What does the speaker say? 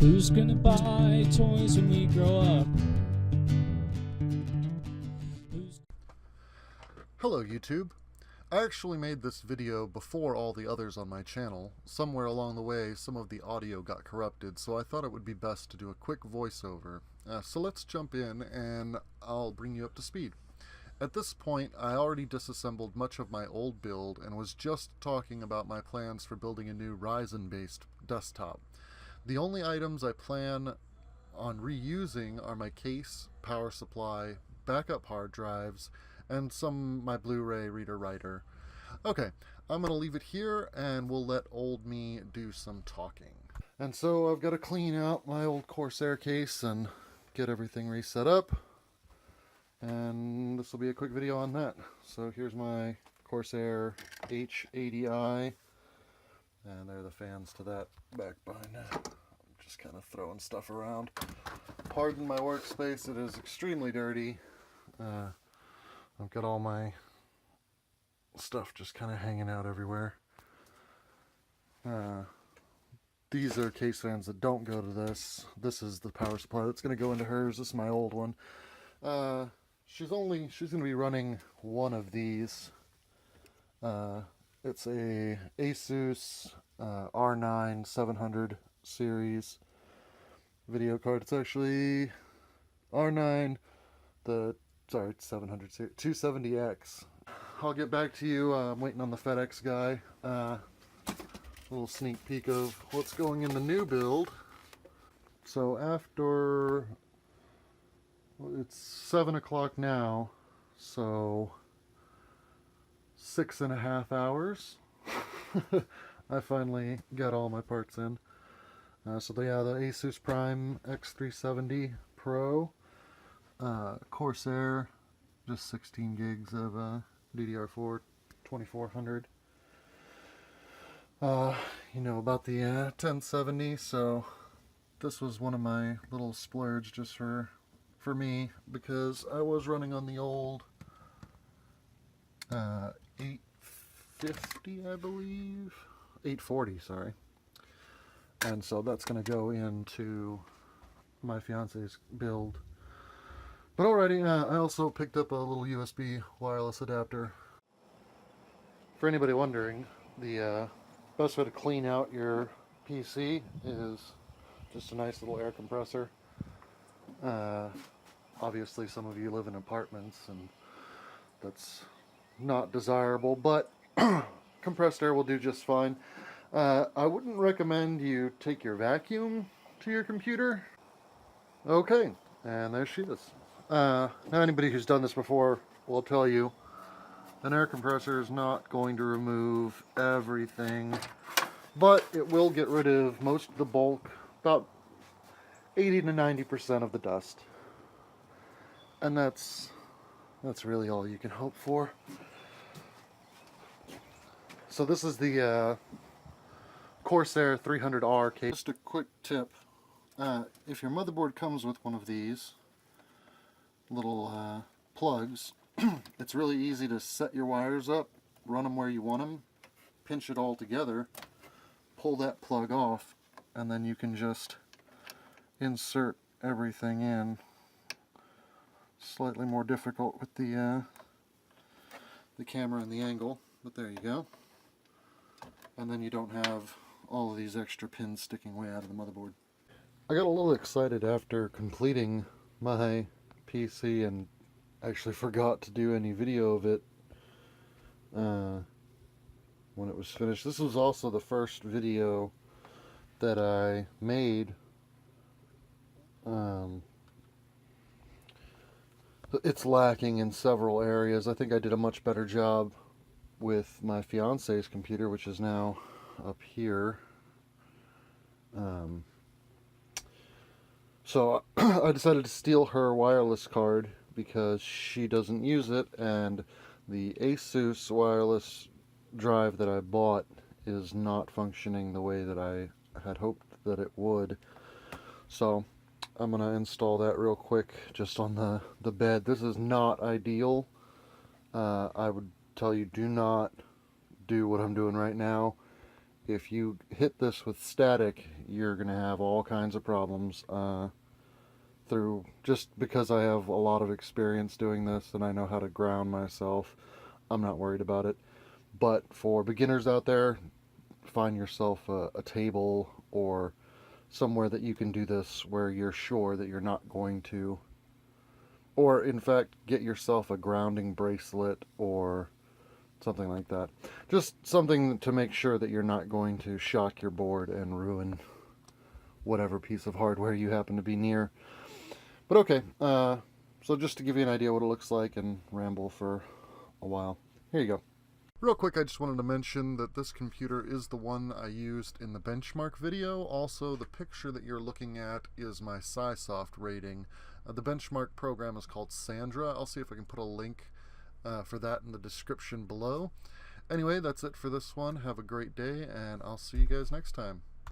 Who's gonna buy toys when we grow up? Hello YouTube. I actually made this video before all the others on my channel. Somewhere along the way some of the audio got corrupted, so I thought it would be best to do a quick voiceover. So let's jump in and I'll bring you up to speed. At this point I already disassembled much of my old build and was just talking about my plans for building a new Ryzen based desktop. The only items I plan on reusing are my case, power supply, backup hard drives, and my Blu-ray reader-writer. Okay, I'm going to leave it here and we'll let old me do some talking. And so I've got to clean out my old Corsair case and get everything reset up. And this will be a quick video on that. So here's my Corsair H80i. And there are the fans to that back behind that. I'm just kind of throwing stuff around. Pardon my workspace, it is extremely dirty. I've got all my stuff just kind of hanging out everywhere. These are case fans that don't go to this. This is the power supply that's going to go into hers. This is my old one. She's going to be running one of these. It's a Asus R9 700 series video card. It's actually R9, 700 series, 270X. I'll get back to you. I'm waiting on the FedEx guy. A little sneak peek of what's going in the new build. So after, it's 7 o'clock now, so 6.5 hours. I finally got all my parts in. So the Asus Prime X370 Pro. Corsair, just 16 gigs of DDR4 2400. You know about the 1070, so this was one of my little splurge just for me, because I was running on the old 850, I believe, 840, sorry. And so that's going to go into my fiance's build. But alrighty, I also picked up a little USB wireless adapter. For anybody wondering, the best way to clean out your PC is just a nice little air compressor. Obviously some of you live in apartments and that's not desirable, but compressed air will do just fine. I wouldn't recommend you take your vacuum to your computer. Okay, and there she is. Now anybody who's done this before will tell you an air compressor is not going to remove everything, but it will get rid of most of the bulk, about 80 to 90% of the dust. And that's really all you can hope for. So this is the Corsair 300R case. Just a quick tip, if your motherboard comes with one of these little plugs, it's really easy to set your wires up, run them where you want them, pinch it all together, pull that plug off, and then you can just insert everything in. Slightly more difficult with the camera and the angle, but there you go. And then you don't have all of these extra pins sticking way out of the motherboard. I got a little excited after completing my PC and actually forgot to do any video of it when it was finished. This was also the first video that I made. It's lacking in several areas. I think I did a much better job with my fiance's computer, which is now up here. So I decided to steal her wireless card because she doesn't use it, and the Asus wireless drive that I bought is not functioning the way that I had hoped that it would. So I'm going to install that real quick just on the bed. This is not ideal. I would tell you, do not do what I'm doing right now. if you hit this with static, you're going to have all kinds of problems through, just because I have a lot of experience doing this and I know how to ground myself. I'm not worried about it. But for beginners out there, find yourself a table or somewhere that you can do this where you're sure that you're not going to, or in fact get yourself a grounding bracelet or something like that. Just something to make sure that you're not going to shock your board and ruin whatever piece of hardware you happen to be near. But okay, so just to give you an idea what it looks like and ramble for a while, here you go. Real quick, I just wanted to mention that this computer is the one I used in the benchmark video. Also, the picture that you're looking at is my SciSoft rating. The benchmark program is called Sandra. I'll see if I can put a link for that in the description below. Anyway, that's it for this one. Have a great day, and I'll see you guys next time.